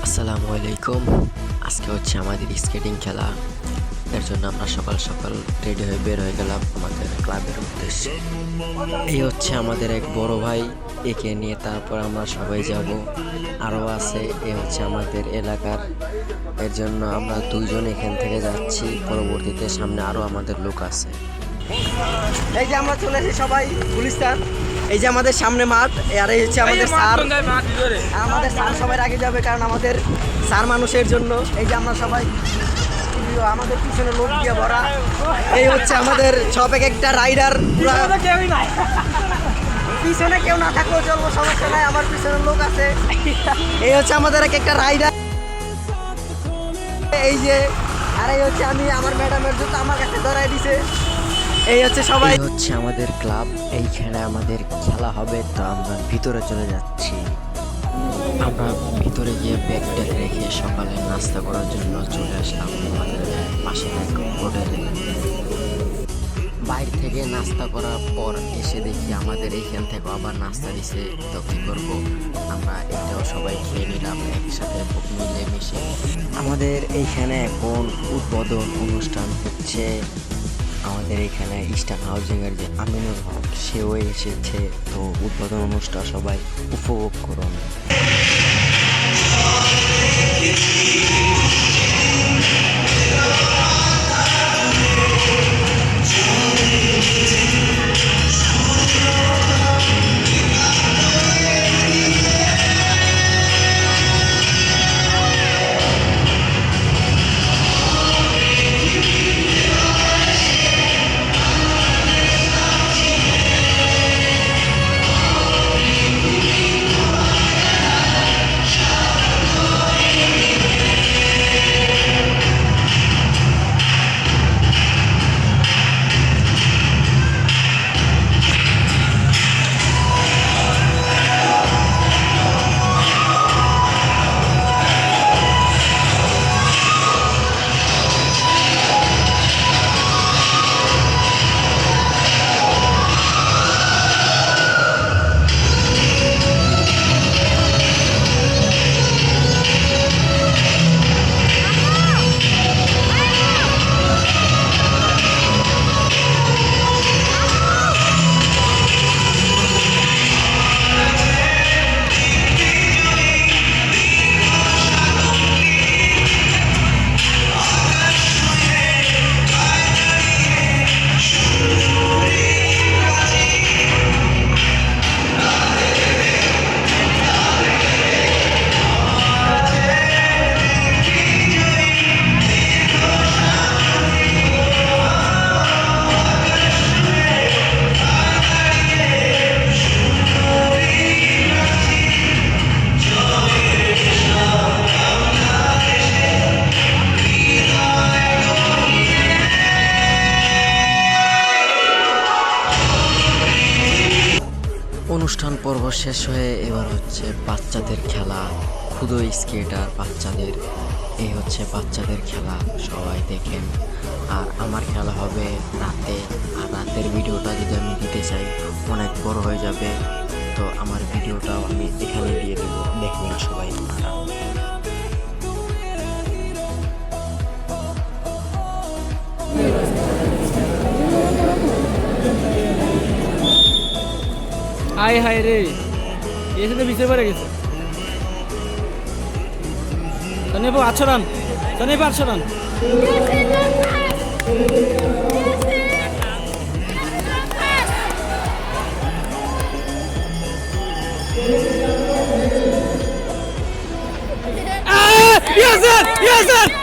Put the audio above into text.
আসসালামু আলাইকুম। আজকে হচ্ছে আমাদের স্কেটিং খেলা। এর জন্য আমরা সকাল সকাল রেডি হয়ে বের হয়ে গেলাম আমাদের ক্লাবের উদ্দেশ্যে। এই হচ্ছে আমাদের এক বড় ভাই, একে নিয়ে তারপর আমরা সবাই যাব। আরও আছে, এ হচ্ছে আমাদের এলাকার। এর জন্য আমরা দুইজন এখান থেকে যাচ্ছি, পরবর্তীতে সামনে আরও আমাদের লোক আছে। এই যে আমরা চলে এসেছি সবাই গুলিস্তান। এই যে আমাদের সামনে মাঠ, আর এই হচ্ছে আমাদের স্যার। আমাদের স্যার সবার আগে যাবে, কারণ আমাদের স্যার মানুষের জন্য। এই যে আমরা সবাই, আমাদের পিছনে লোক দিয়ে ভরা। এই হচ্ছে আমাদের সব এক একটা রাইডার। পিছনে কেউ না থাকলেও চলবো, সমস্যা নাই, আমার পিছনে লোক আছে। এই হচ্ছে আমাদের এক একটা রাইডার। এই যে, আর এই হচ্ছে আমি, আমার ম্যাডামের জুতো আমার কাছে ধরাই দিছে। এই হচ্ছে সবাই, এই হচ্ছে আমাদের ক্লাব। এইখানে আমাদের খেলা হবে, তো আমরা ভিতরে চলে যাচ্ছি। আমরা ভিতরে গিয়ে ব্যাগ ট্যাগ রেখে সকালে নাস্তা করার জন্য চলে আসলাম আমাদের পাশের এক হোটেলে। বাইরে থেকে নাস্তা করার পর এসে দেখি আমাদের এইখান থেকে আবার নাস্তা দিছে। তো কী করবো, আমরা এটাও সবাই খেয়ে নিলাম একসাথে মিলেমিশে। আমাদের এইখানে এখন উদ্বোধন অনুষ্ঠান হচ্ছে। আমাদের এখানে ইস্টার্ন হাউজিংয়ের যে আমিনুল হক, সেও এসেছে। তো উদ্বোধন অনুষ্ঠান সবাই উপভোগ করুন। অনুষ্ঠান পর্ব শেষ হয়ে এবার হচ্ছে বাচ্চাদের খেলা, ক্ষুদো স্কেটার বাচ্চাদের। এই হচ্ছে বাচ্চাদের খেলা, সবাই দেখেন। আর আমার খেলা হবে রাতে, আর রাতের ভিডিওটা যদি আমি দিতে চাই অনেক বড় হয়ে যাবে। তো আমার ভিডিওটাও আমি এখানে দিয়ে দেবো, দেখবেন সবাই আপনারা। হাই হাই রে, এসে তো পিছিয়ে পড়ে গেছে। সনিপু 800 রান, সনিপু 800 run. Yes sir, yes sir.